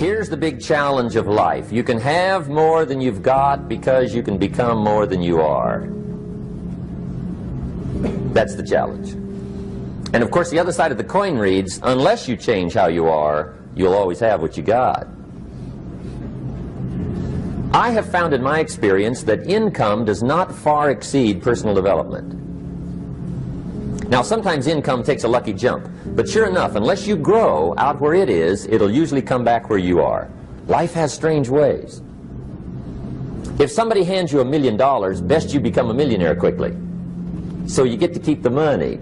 Here's the big challenge of life. You can have more than you've got because you can become more than you are. That's the challenge. And of course the other side of the coin reads, unless you change how you are, you'll always have what you got. I have found in my experience that income does not far exceed personal development. Now sometimes income takes a lucky jump, but sure enough, unless you grow out where it is, it'll usually come back where you are. Life has strange ways. If somebody hands you $1 million, best you become a millionaire quickly, so you get to keep the money.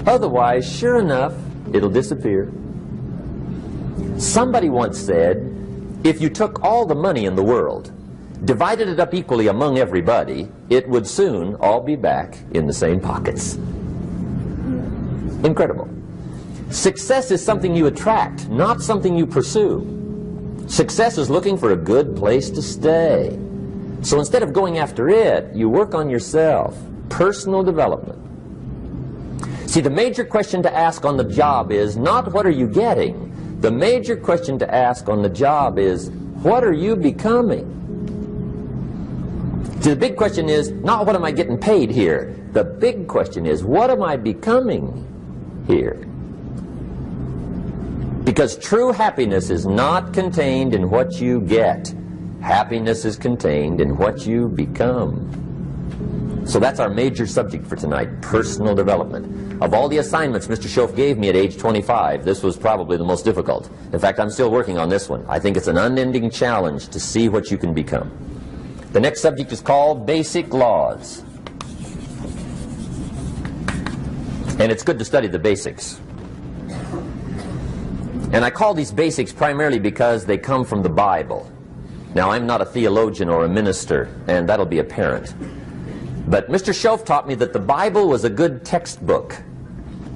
Otherwise, sure enough, it'll disappear. Somebody once said, if you took all the money in the world, divided it up equally among everybody, it would soon all be back in the same pockets. Incredible. Success is something you attract, not something you pursue. Success is looking for a good place to stay. So instead of going after it, you work on yourself. Personal development. See, the major question to ask on the job is not what are you getting. The major question to ask on the job is what are you becoming? See, the big question is not what am I getting paid here. The big question is what am I becoming here? Because true happiness is not contained in what you get. Happiness is contained in what you become. So that's our major subject for tonight, personal development. Of all the assignments Mr. Schoaf gave me at age 25, this was probably the most difficult. In fact, I'm still working on this one. I think it's an unending challenge to see what you can become. The next subject is called Basic Laws. And it's good to study the basics. And I call these basics primarily because they come from the Bible. Now, I'm not a theologian or a minister, and that'll be apparent. But Mr. Schoaf taught me that the Bible was a good textbook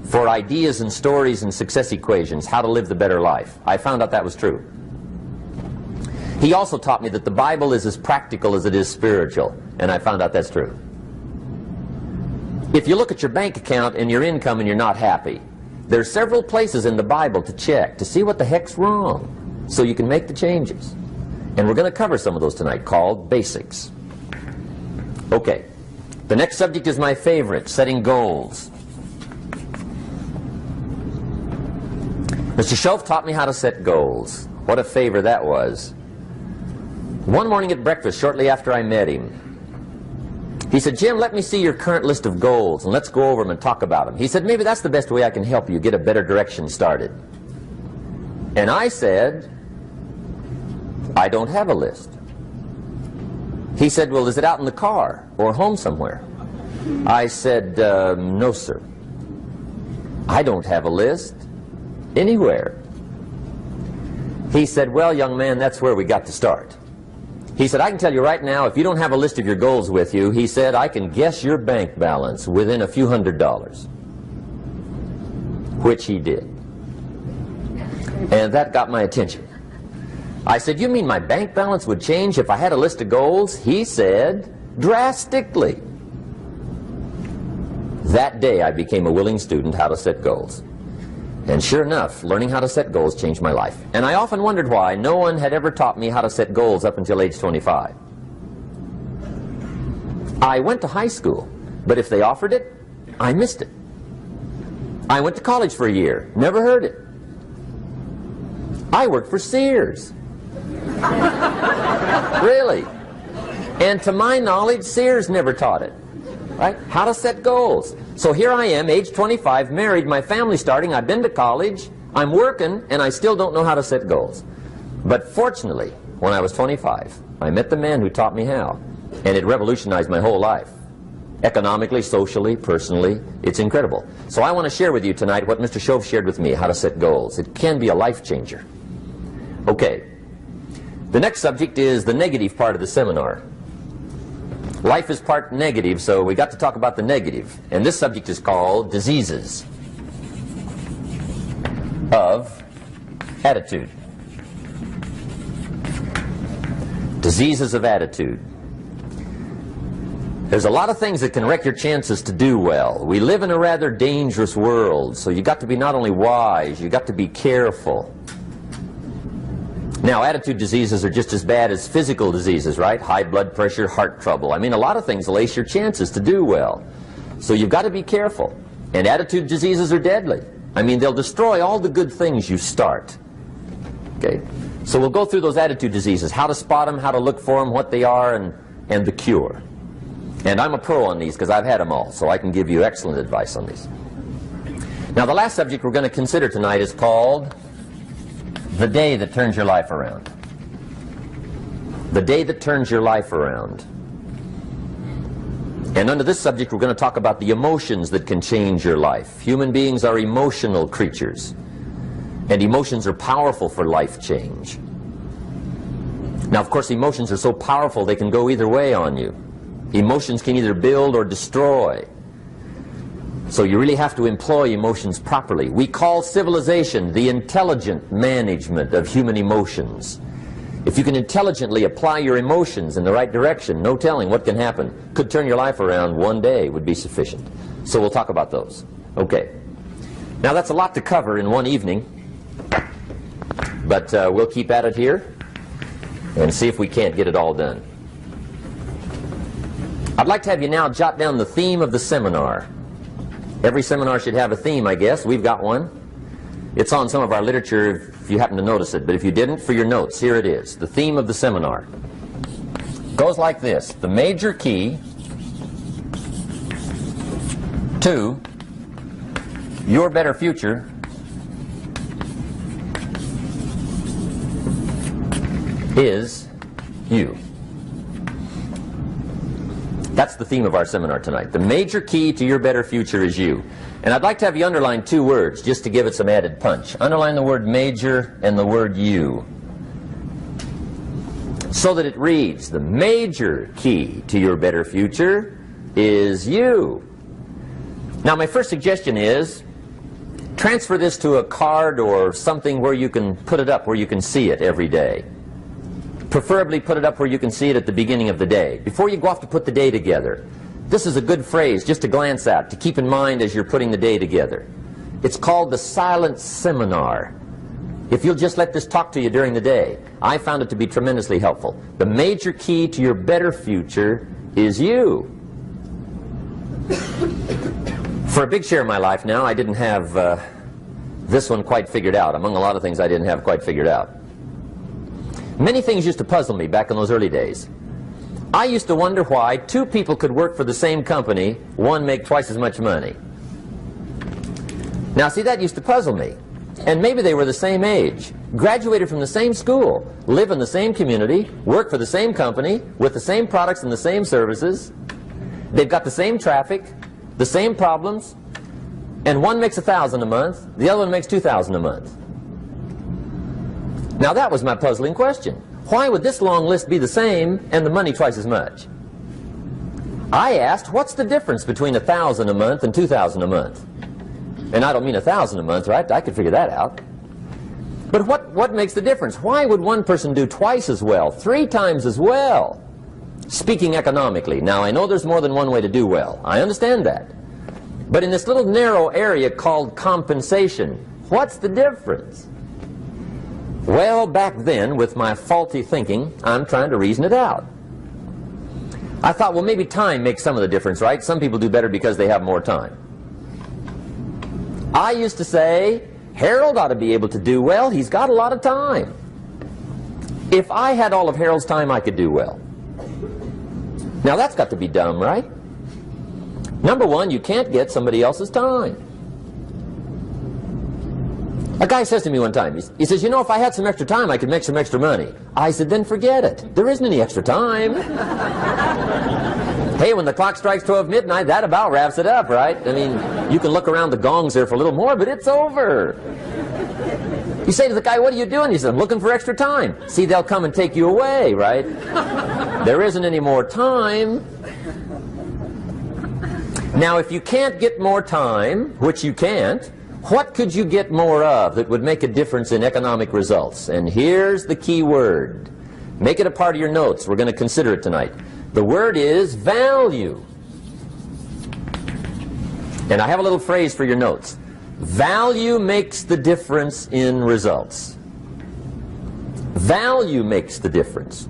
for ideas and stories and success equations, how to live the better life. I found out that was true. He also taught me that the Bible is as practical as it is spiritual, and I found out that's true. If you look at your bank account and your income and you're not happy, there are several places in the Bible to check to see what the heck's wrong so you can make the changes. And we're going to cover some of those tonight, called basics. Okay. The next subject is my favorite, setting goals. Mr. Schoaf taught me how to set goals. What a favor that was. One morning at breakfast, shortly after I met him, he said, Jim, let me see your current list of goals, and let's go over them and talk about them. He said, maybe that's the best way I can help you get a better direction started. And I said, I don't have a list. He said, well, is it out in the car or home somewhere? I said, no, sir. I don't have a list anywhere. He said, well, young man, that's where we got to start. He said, I can tell you right now, if you don't have a list of your goals with you, he said, I can guess your bank balance within a few $100s. Which he did. And that got my attention. I said, you mean my bank balance would change if I had a list of goals? He said, drastically. That day I became a willing student how to set goals. And sure enough, learning how to set goals changed my life. And I often wondered why no one had ever taught me how to set goals up until age 25. I went to high school, but if they offered it, I missed it. I went to college for a year, never heard it. I worked for Sears. Really. And to my knowledge, Sears never taught it. Right? How to set goals. So here I am, age 25, married, my family's starting, I've been to college, I'm working, and I still don't know how to set goals. But fortunately, when I was 25, I met the man who taught me how, and it revolutionized my whole life. Economically, socially, personally, it's incredible. So I want to share with you tonight what Mr. Schoaf shared with me, how to set goals. It can be a life changer. Okay. The next subject is the negative part of the seminar. Life is part negative, so we got to talk about the negative. And this subject is called diseases of attitude. Diseases of attitude. There's a lot of things that can wreck your chances to do well. We live in a rather dangerous world, so you got to be not only wise, you got to be careful. Now, attitude diseases are just as bad as physical diseases, right? High blood pressure, heart trouble. I mean, a lot of things lace your chances to do well. So you've got to be careful. And attitude diseases are deadly. I mean, they'll destroy all the good things you start. Okay? So we'll go through those attitude diseases, how to spot them, how to look for them, what they are, and the cure. And I'm a pro on these because I've had them all, so I can give you excellent advice on these. Now, the last subject we're going to consider tonight is called the day that turns your life around. The day that turns your life around. And under this subject, we're going to talk about the emotions that can change your life. Human beings are emotional creatures, and emotions are powerful for life change. Now, of course, emotions are so powerful they can go either way on you. Emotions can either build or destroy. So you really have to employ emotions properly. We call civilization the intelligent management of human emotions. If you can intelligently apply your emotions in the right direction, no telling what can happen. Could turn your life around one day would be sufficient. So we'll talk about those. Okay. Now that's a lot to cover in one evening, but we'll keep at it here and see if we can't get it all done. I'd like to have you now jot down the theme of the seminar. Every seminar should have a theme, I guess. We've got one. It's on some of our literature if you happen to notice it, but if you didn't, for your notes, here it is. The theme of the seminar goes like this: the major key to your better future is you. That's the theme of our seminar tonight. The major key to your better future is you. And I'd like to have you underline two words just to give it some added punch. Underline the word major and the word you, so that it reads, the major key to your better future is you. Now, my first suggestion is transfer this to a card or something where you can put it up, where you can see it every day. Preferably put it up where you can see it at the beginning of the day, before you go off to put the day together. This is a good phrase just to glance at, to keep in mind as you're putting the day together. It's called the silent seminar. If you'll just let this talk to you during the day, I found it to be tremendously helpful. The major key to your better future is you. For a big share of my life now, I didn't have this one quite figured out, among a lot of things I didn't have quite figured out. Many things used to puzzle me back in those early days. I used to wonder why two people could work for the same company, one make twice as much money. Now, see, that used to puzzle me. And maybe they were the same age, graduated from the same school, live in the same community, work for the same company, with the same products and the same services. They've got the same traffic, the same problems, and one makes $1,000 a month, the other one makes $2,000 a month. Now that was my puzzling question. Why would this long list be the same and the money twice as much? I asked, what's the difference between $1,000 a month and $2,000 a month? And I don't mean $1,000 a month, right? I could figure that out. But what makes the difference? Why would one person do twice as well, 3 times as well? Speaking economically. Now, I know there's more than one way to do well. I understand that. But in this little narrow area called compensation, what's the difference? Well, back then, with my faulty thinking, I'm trying to reason it out. I thought, well, maybe time makes some of the difference, right? Some people do better because they have more time. I used to say, Harold ought to be able to do well. He's got a lot of time. If I had all of Harold's time, I could do well. Now, that's got to be dumb, right? Number one, you can't get somebody else's time. A guy says to me one time, he says, you know, if I had some extra time, I could make some extra money. I said, then forget it. There isn't any extra time. Hey, when the clock strikes 12 midnight, that about wraps it up, right? I mean, you can look around the gongs there for a little more, but it's over. You say to the guy, what are you doing? He says, I'm looking for extra time. See, they'll come and take you away, right? There isn't any more time. Now, if you can't get more time, which you can't, what could you get more of that would make a difference in economic results? And here's the key word. Make it a part of your notes. We're going to consider it tonight. The word is value. And I have a little phrase for your notes. Value makes the difference in results. Value makes the difference.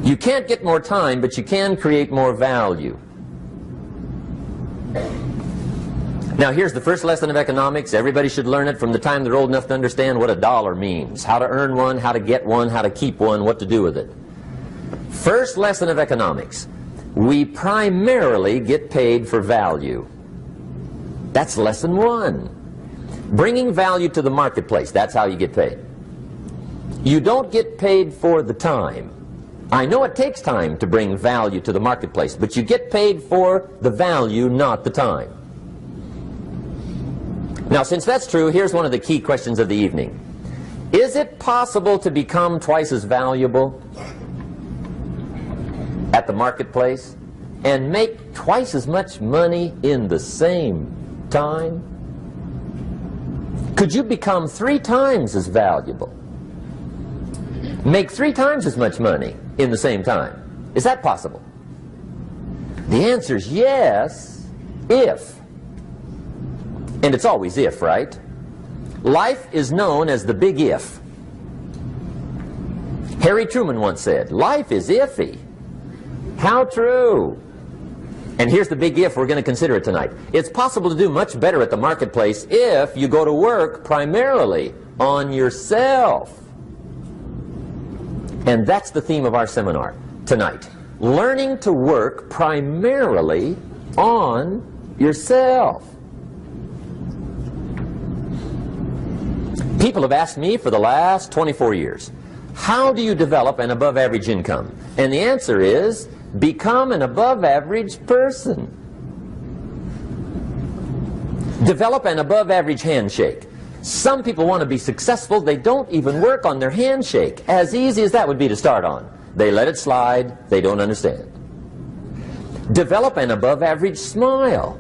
You can't get more time, but you can create more value. Now here's the first lesson of economics. Everybody should learn it from the time they're old enough to understand what a dollar means, how to earn one, how to get one, how to keep one, what to do with it. First lesson of economics. We primarily get paid for value. That's lesson one. Bringing value to the marketplace, that's how you get paid. You don't get paid for the time. I know it takes time to bring value to the marketplace, but you get paid for the value, not the time. Now, since that's true, here's one of the key questions of the evening. Is it possible to become twice as valuable at the marketplace and make twice as much money in the same time? Could you become 3 times as valuable? Make 3 times as much money in the same time? Is that possible? The answer is yes, if. And it's always if, right? Life is known as the big if. Harry Truman once said, life is iffy. How true. And here's the big if, we're going to consider it tonight. It's possible to do much better at the marketplace if you go to work primarily on yourself. And that's the theme of our seminar tonight. Learning to work primarily on yourself. People have asked me for the last 24 years, how do you develop an above-average income? And the answer is, become an above-average person. Develop an above-average handshake. Some people want to be successful, they don't even work on their handshake. As easy as that would be to start on. They let it slide, they don't understand. Develop an above-average smile.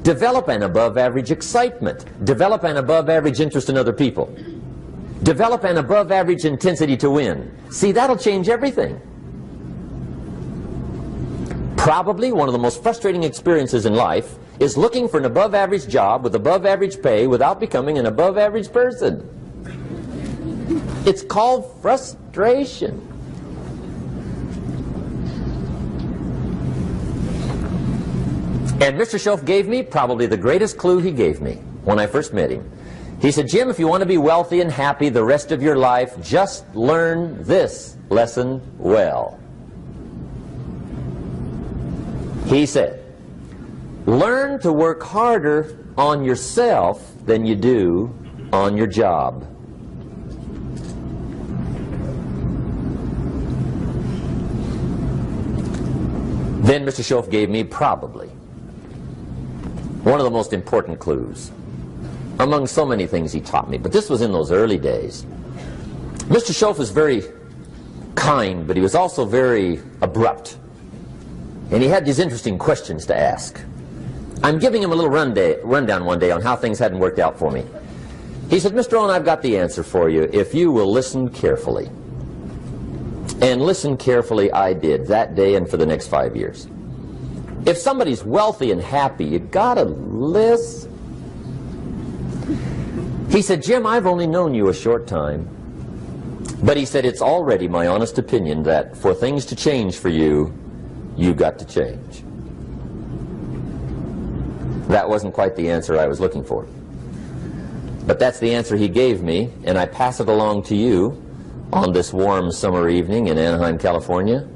Develop an above-average excitement. Develop an above-average interest in other people. Develop an above-average intensity to win. See, that'll change everything. Probably one of the most frustrating experiences in life is looking for an above-average job with above-average pay without becoming an above-average person. It's called frustration. And Mr. Schoaf gave me probably the greatest clue he gave me when I first met him. He said, Jim, if you want to be wealthy and happy the rest of your life, just learn this lesson well. He said, learn to work harder on yourself than you do on your job. Then Mr. Schoaf gave me probably one of the most important clues among so many things he taught me, but this was in those early days. Mr. Schoaf was very kind, but he was also very abrupt. And he had these interesting questions to ask. I'm giving him a little rundown one day on how things hadn't worked out for me. He said, Mr. Rohn, I've got the answer for you if you will listen carefully. And listen carefully I did that day and for the next 5 years. If somebody's wealthy and happy, you gotta listen. He said, Jim, I've only known you a short time. But he said, it's already my honest opinion that for things to change for you, you've got to change. That wasn't quite the answer I was looking for. But that's the answer he gave me, and I pass it along to you on this warm summer evening in Anaheim, California,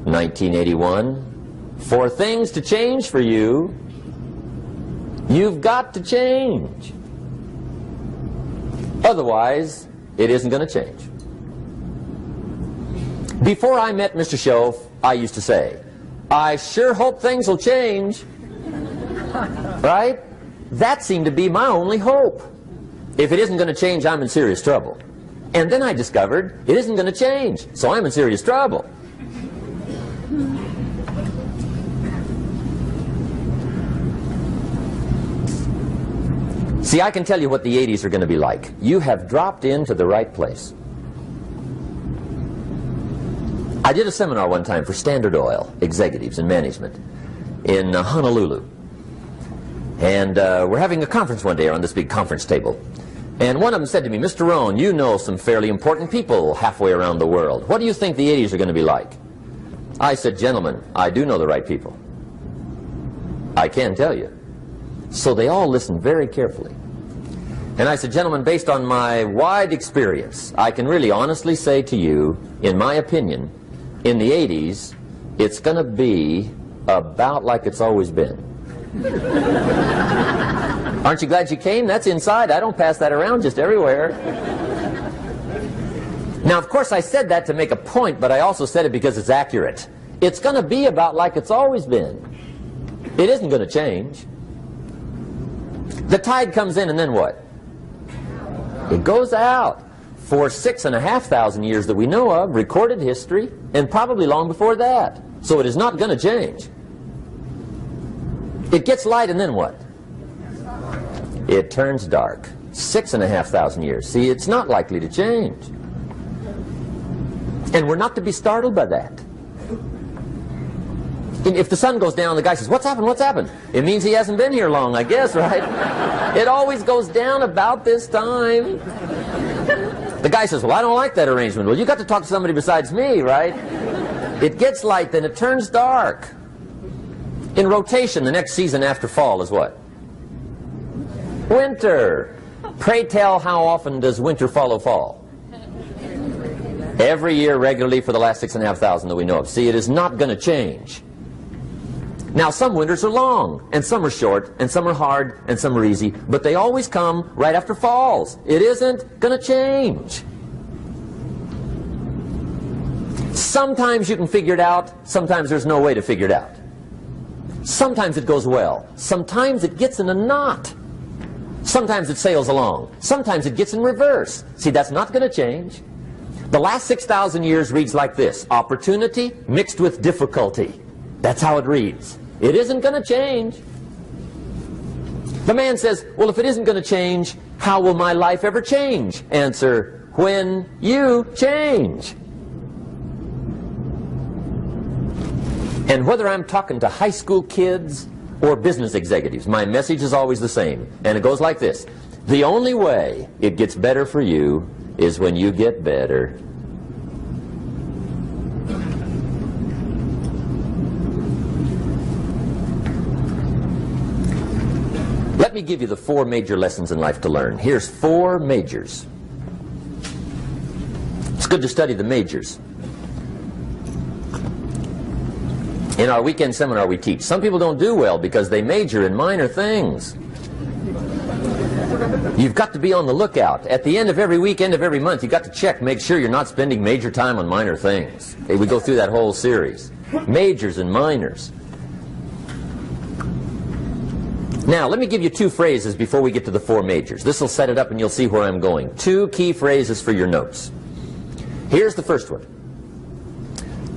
1981. For things to change for you, you've got to change. Otherwise, it isn't going to change. Before I met Mr. Schoaf, I used to say, I sure hope things will change. Right? That seemed to be my only hope. If it isn't going to change, I'm in serious trouble. And then I discovered it isn't going to change, so I'm in serious trouble. See, I can tell you what the 80s are going to be like. You have dropped into the right place. I did a seminar one time for Standard Oil executives and management in Honolulu. And we're having a conference one day around this big conference table. And one of them said to me, Mr. Rohn, you know some fairly important people halfway around the world. What do you think the 80s are going to be like? I said, gentlemen, I do know the right people. I can tell you. So they all listened very carefully. And I said, gentlemen, based on my wide experience, I can really honestly say to you, in my opinion, in the 80s, it's going to be about like it's always been. Aren't you glad you came? That's inside. I don't pass that around just everywhere. Now, of course, I said that to make a point, but I also said it because it's accurate. It's going to be about like it's always been. It isn't going to change. The tide comes in, and then what? It goes out. For 6,500 years that we know of, recorded history, and probably long before that. So it is not going to change. It gets light, and then what? It turns dark. 6,500 years. See, it's not likely to change. And we're not to be startled by that. If the sun goes down, the guy says, what's happened, what's happened? It means he hasn't been here long, I guess, right? It always goes down about this time. The guy says, well, I don't like that arrangement. Well, you got to talk to somebody besides me, right? It gets light, then it turns dark. In rotation, the next season after fall is what? Winter. Pray tell, how often does winter follow fall? Every year regularly for the last 6,500 that we know of. See, it is not going to change. Now, some winters are long, and some are short, and some are hard, and some are easy, but they always come right after falls. It isn't going to change. Sometimes you can figure it out, sometimes there's no way to figure it out. Sometimes it goes well, sometimes it gets in a knot. Sometimes it sails along, sometimes it gets in reverse. See, that's not going to change. The last 6,000 years reads like this: opportunity mixed with difficulty. That's how it reads. It isn't going to change. The man says, well, if it isn't going to change, how will my life ever change? Answer, when you change. And whether I'm talking to high school kids or business executives, my message is always the same. And it goes like this: the only way it gets better for you is when you get better. Let me give you the 4 major lessons in life to learn. Here's 4 majors. It's good to study the majors. In our weekend seminar we teach, some people don't do well because they major in minor things. You've got to be on the lookout. At the end of every week, end of every month, you've got to check, make sure you're not spending major time on minor things. Okay, we go through that whole series. Majors and minors. Now, let me give you 2 phrases before we get to the 4 majors. This will set it up and you'll see where I'm going. 2 key phrases for your notes. Here's the first one.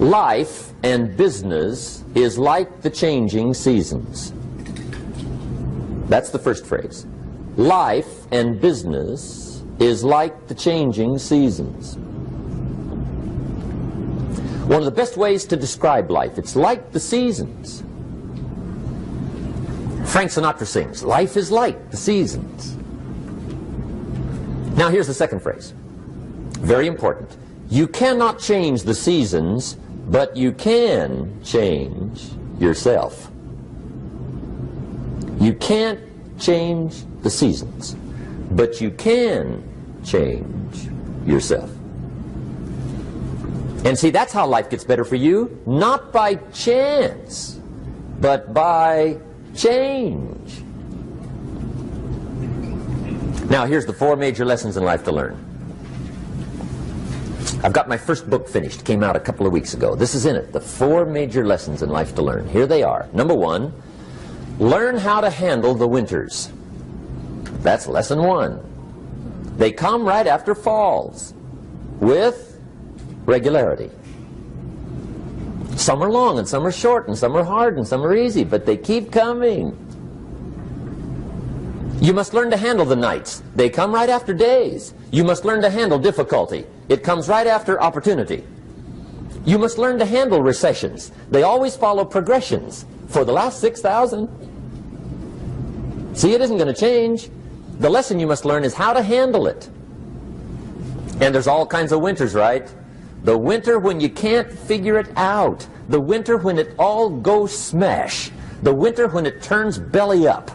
Life and business is like the changing seasons. That's the first phrase. Life and business is like the changing seasons. One of the best ways to describe life, it's like the seasons. Frank Sinatra sings, life is like the seasons. Now here's the second phrase. Very important. You cannot change the seasons, but you can change yourself. You can't change the seasons, but you can change yourself. And see, that's how life gets better for you, not by chance, but by change. Now, here's the 4 major lessons in life to learn. I've got my first book finished. Came out a couple of weeks ago. This is in it. The 4 major lessons in life to learn. Here they are. Number 1, learn how to handle the winters. That's lesson 1. They come right after falls with regularity. Some are long and some are short and some are hard and some are easy, but they keep coming. You must learn to handle the nights. They come right after days. You must learn to handle difficulty. It comes right after opportunity. You must learn to handle recessions. They always follow progressions. For the last 6,000. See, it isn't going to change. The lesson you must learn is how to handle it. And there's all kinds of winters, right? The winter when you can't figure it out. The winter when it all goes smash. The winter when it turns belly up.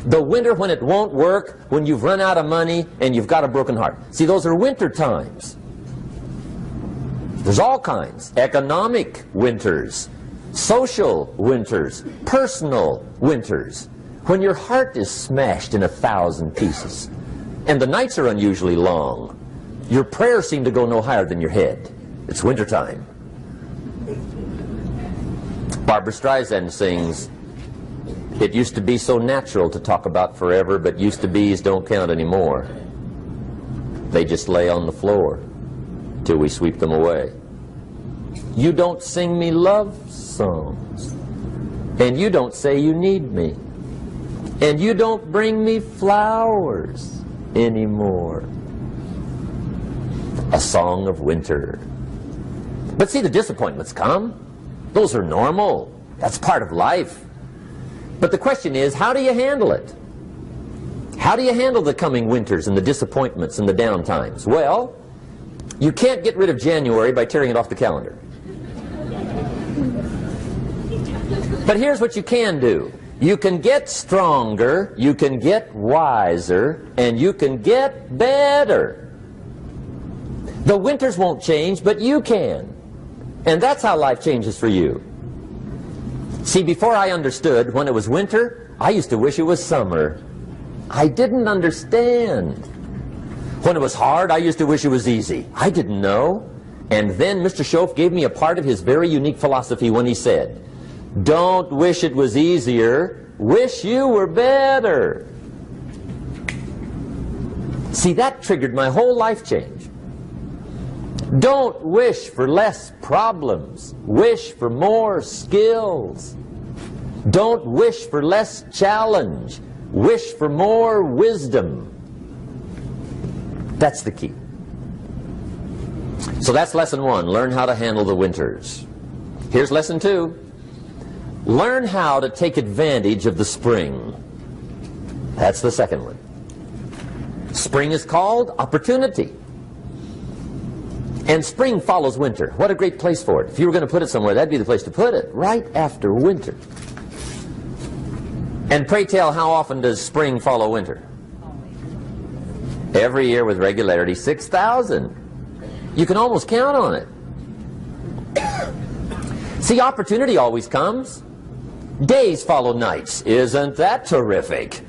The winter when it won't work, when you've run out of money and you've got a broken heart. See, those are winter times. There's all kinds. Economic winters, social winters, personal winters. When your heart is smashed in 1,000 pieces and the nights are unusually long, your prayers seem to go no higher than your head. It's wintertime. Barbara Streisand sings, "It used to be so natural to talk about forever, but used to be's don't count anymore. They just lay on the floor till we sweep them away. You don't sing me love songs, and you don't say you need me, and you don't bring me flowers anymore." A song of winter. But see, the disappointments come. Those are normal. That's part of life. But the question is, how do you handle it? How do you handle the coming winters and the disappointments and the down times? Well, you can't get rid of January by tearing it off the calendar. But here's what you can do. You can get stronger, you can get wiser, and you can get better. The winters won't change, but you can. And that's how life changes for you. See, before I understood, when it was winter, I used to wish it was summer. I didn't understand. When it was hard, I used to wish it was easy. I didn't know. And then Mr. Schoaf gave me a part of his very unique philosophy when he said, "Don't wish it was easier, wish you were better." See, that triggered my whole life change. Don't wish for less problems, wish for more skills. Don't wish for less challenge, wish for more wisdom. That's the key. So that's lesson 1, learn how to handle the winters. Here's lesson 2, learn how to take advantage of the spring. That's the second one. Spring is called opportunity. And spring follows winter. What a great place for it. If you were going to put it somewhere, that'd be the place to put it, right after winter. And pray tell, how often does spring follow winter? Every year with regularity, 6,000. You can almost count on it. See, opportunity always comes. Days follow nights. Isn't that terrific?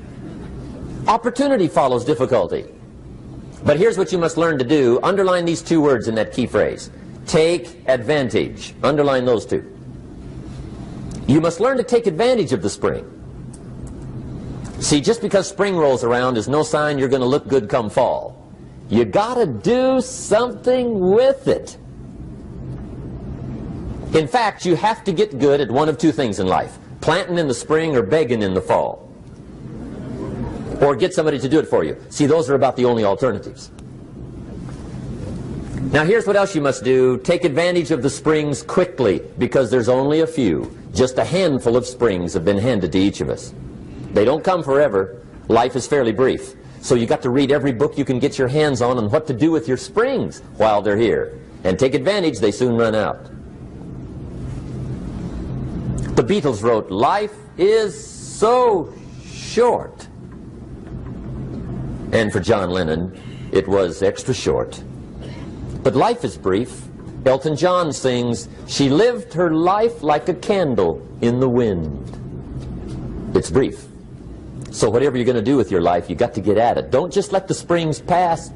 Opportunity follows difficulty. But here's what you must learn to do. Underline these 2 words in that key phrase. Take advantage. Underline those 2. You must learn to take advantage of the spring. See, just because spring rolls around is no sign you're going to look good come fall. You got to do something with it. In fact, you have to get good at one of 2 things in life. Planting in the spring or begging in the fall. Or get somebody to do it for you. See, those are about the only alternatives. Now here's what else you must do. Take advantage of the springs quickly, because there's only a few. Just a handful of springs have been handed to each of us. They don't come forever. Life is fairly brief. So you got to read every book you can get your hands on what to do with your springs while they're here. And take advantage, they soon run out. The Beatles wrote, "Life is so short." And for John Lennon, it was extra short. But life is brief. Elton John sings, "She lived her life like a candle in the wind." It's brief. So whatever you're going to do with your life, you got to get at it. Don't just let the springs pass.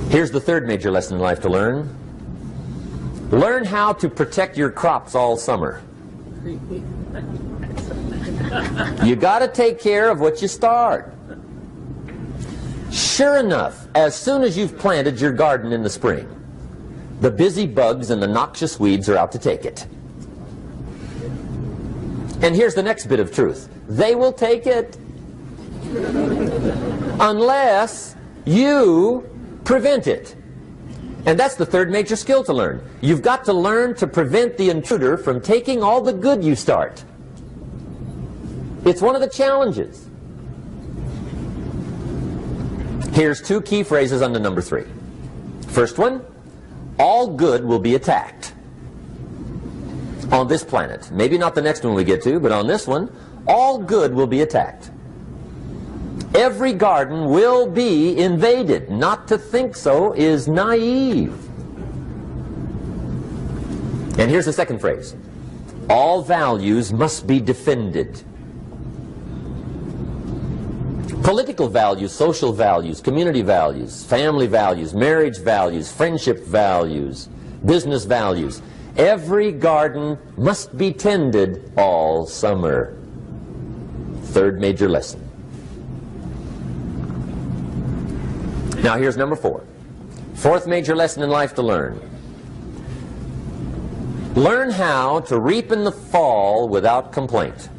Here's the third major lesson in life to learn. Learn how to protect your crops all summer. You got to take care of what you start. Sure enough, as soon as you've planted your garden in the spring, the busy bugs and the noxious weeds are out to take it. And here's the next bit of truth. They will take it unless you prevent it. And that's the third major skill to learn. You've got to learn to prevent the intruder from taking all the good you start. It's one of the challenges. Here's two key phrases under number 3. First one, all good will be attacked on this planet. Maybe not the next one we get to, but on this one, all good will be attacked. Every garden will be invaded. Not to think so is naive. And here's the second phrase. All values must be defended. Political values, social values, community values, family values, marriage values, friendship values, business values. Every garden must be tended all summer. Third major lesson. Now here's number 4. Fourth major lesson in life to learn. Learn how to reap in the fall without complaint.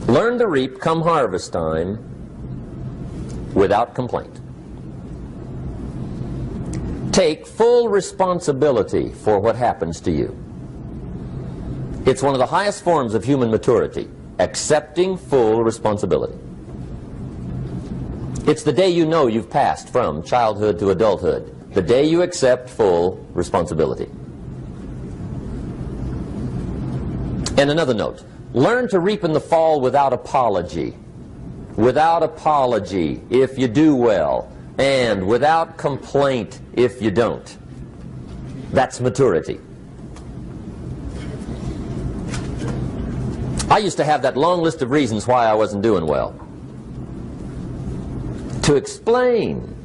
Learn to reap come harvest time without complaint. Take full responsibility for what happens to you. It's one of the highest forms of human maturity, accepting full responsibility. It's the day you know you've passed from childhood to adulthood, the day you accept full responsibility. And another note, learn to reap in the fall without apology. Without apology if you do well, and without complaint if you don't. That's maturity. I used to have that long list of reasons why I wasn't doing well. To explain.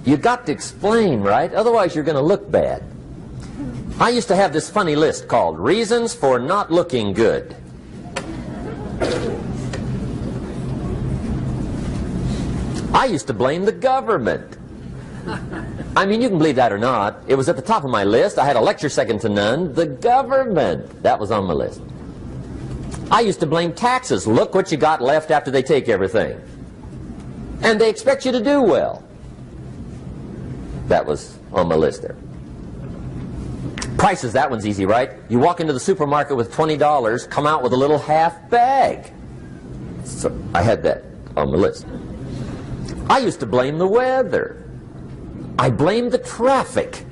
You got to explain, right? Otherwise you're going to look bad. I used to have this funny list called Reasons for Not Looking Good. I used to blame the government. I mean, you can believe that or not. It was at the top of my list. I had a lecture second to none. The government. That was on my list. I used to blame taxes. Look what you got left after they take everything. And they expect you to do well. That was on my list there. Prices, that one's easy, right? You walk into the supermarket with $20, come out with a little half bag. So I had that on the list. I used to blame the weather. I blamed the traffic.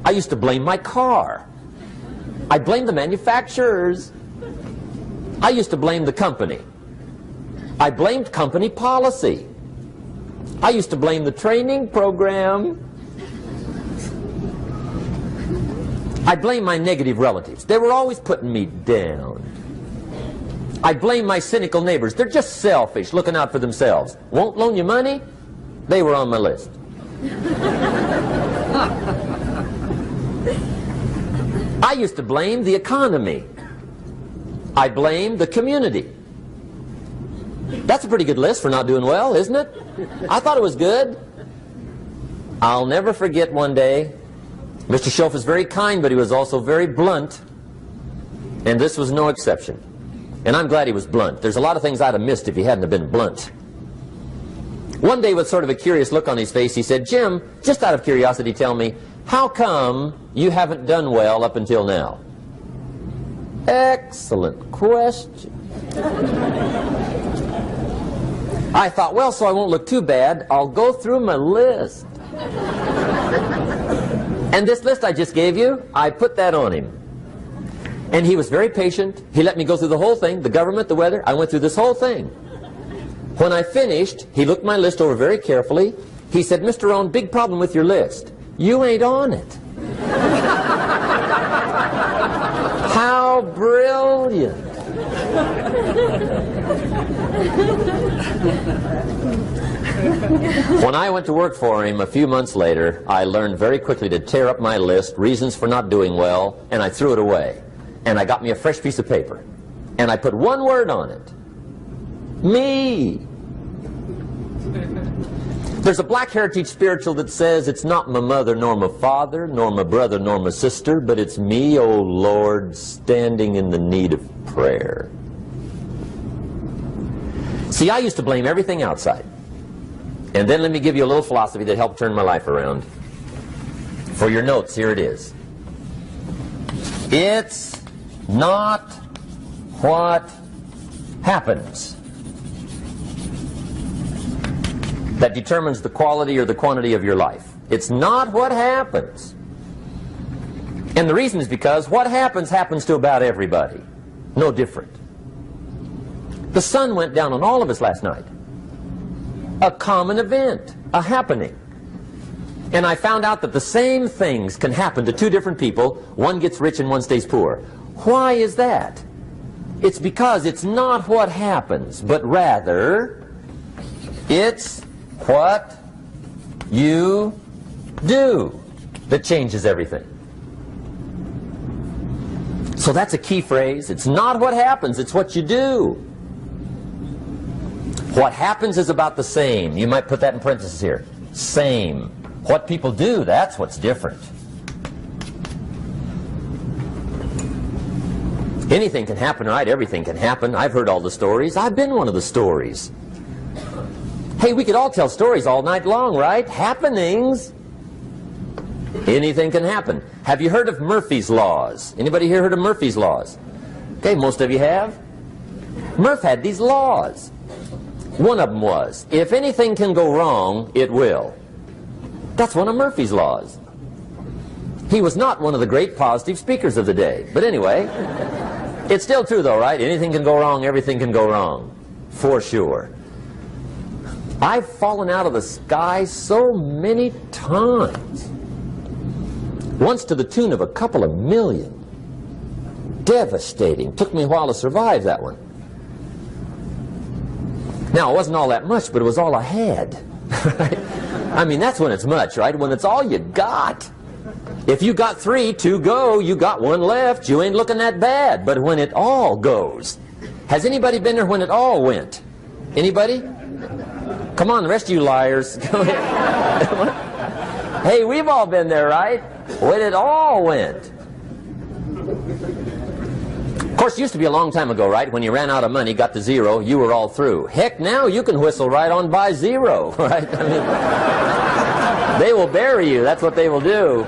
I used to blame my car. I blamed the manufacturers. I used to blame the company. I blamed company policy. I used to blame the training program. I blame my negative relatives. They were always putting me down. I blame my cynical neighbors. They're just selfish, looking out for themselves. Won't loan you money? They were on my list. I used to blame the economy. I blamed the community. That's a pretty good list for not doing well, isn't it? I thought it was good. I'll never forget one day, Mr. Schoaf was very kind, but he was also very blunt, and this was no exception. And I'm glad he was blunt. There's a lot of things I'd have missed if he hadn't have been blunt. One day, with sort of a curious look on his face, he said, "Jim, just out of curiosity, tell me, how come you haven't done well up until now?" Excellent question. I thought, well, so I won't look too bad, I'll go through my list. And this list I just gave you, I put that on him. And he was very patient. He let me go through the whole thing, the government, the weather. I went through this whole thing. When I finished, he looked my list over very carefully. He said, "Mr. Rohn, big problem with your list. You ain't on it." How brilliant. When I went to work for him a few months later, I learned very quickly to tear up my list, reasons for not doing well, and I threw it away. And I got me a fresh piece of paper. And I put one word on it. Me. There's a Black Heritage spiritual that says, "It's not my mother nor my father, nor my brother nor my sister, but it's me, O Lord, standing in the need of prayer." See, I used to blame everything outside. And then let me give you a little philosophy that helped turn my life around. For your notes, here it is. It's not what happens that determines the quality or the quantity of your life. It's not what happens. And the reason is because what happens happens to about everybody. No different. The sun went down on all of us last night. A common event, a happening. And I found out that the same things can happen to two different people. One gets rich and one stays poor. Why is that? It's because it's not what happens, but rather it's what you do that changes everything. So that's a key phrase. It's not what happens, it's what you do. What happens is about the same. You might put that in parentheses here. Same. What people do, that's what's different. Anything can happen, right? Everything can happen. I've heard all the stories. I've been one of the stories. Hey, we could all tell stories all night long, right? Happenings. Anything can happen. Have you heard of Murphy's Laws? Anybody here heard of Murphy's Laws? Okay, most of you have. Murph had these laws. One of them was, if anything can go wrong, it will. That's one of Murphy's Laws. He was not one of the great positive speakers of the day. But anyway, it's still true though, right? Anything can go wrong, everything can go wrong. For sure. I've fallen out of the sky so many times. Once to the tune of a couple of million. Devastating. Took me a while to survive that one. Now, it wasn't all that much, but it was all I had. Right? I mean, that's when it's much, right? When it's all you got. If you got 3, 2 go, you got 1 left, you ain't looking that bad. But when it all goes, has anybody been there when it all went? Anybody? Come on, the rest of you liars. Go ahead. Hey, we've all been there, right? When it all went. Of course, it used to be a long time ago, right? When you ran out of money, got to 0, you were all through. Heck, now you can whistle right on by 0, right? I mean, they will bury you. That's what they will do.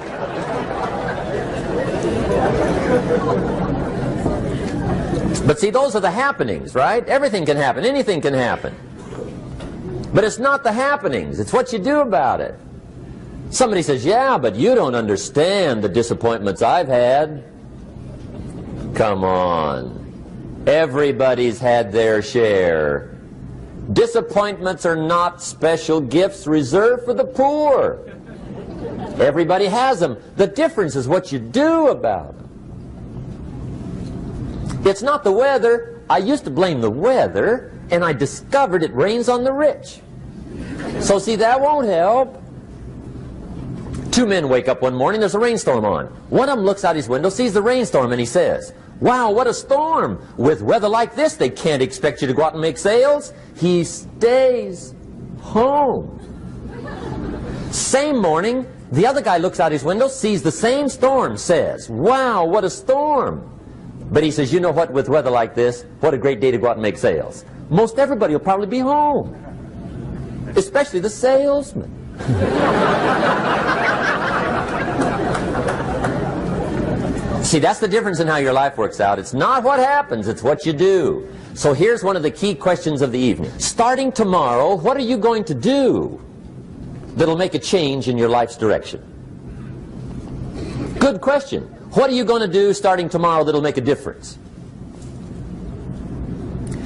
But see, those are the happenings, right? Everything can happen. Anything can happen. But it's not the happenings. It's what you do about it. Somebody says, yeah, but you don't understand the disappointments I've had. Come on. Everybody's had their share. Disappointments are not special gifts reserved for the poor. Everybody has them. The difference is what you do about them. It's not the weather. I used to blame the weather, and I discovered it rains on the rich. So see, that won't help. 2 men wake up one morning, there's a rainstorm on. One of them looks out his window, sees the rainstorm, and he says, wow, what a storm. With weather like this, they can't expect you to go out and make sales. He stays home. Same morning, the other guy looks out his window, sees the same storm, says, wow, what a storm. But he says, you know what, with weather like this, what a great day to go out and make sales. Most everybody will probably be home. Especially the salesman. See, that's the difference in how your life works out. It's not what happens, it's what you do. So here's one of the key questions of the evening. Starting tomorrow, what are you going to do that'll make a change in your life's direction? Good question. What are you going to do starting tomorrow that'll make a difference?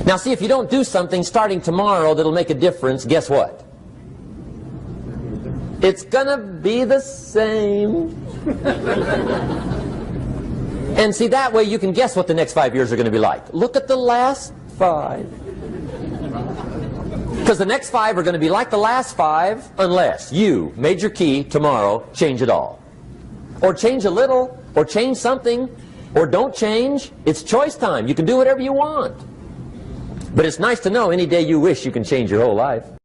Now see, if you don't do something starting tomorrow that'll make a difference, guess what? It's gonna be the same. And see, that way you can guess what the next 5 years are going to be like. Look at the last 5. Because the next 5 are going to be like the last 5 unless you, major key, tomorrow, change it all. Or change a little, or change something, or don't change. It's choice time. You can do whatever you want. But it's nice to know any day you wish you can change your whole life.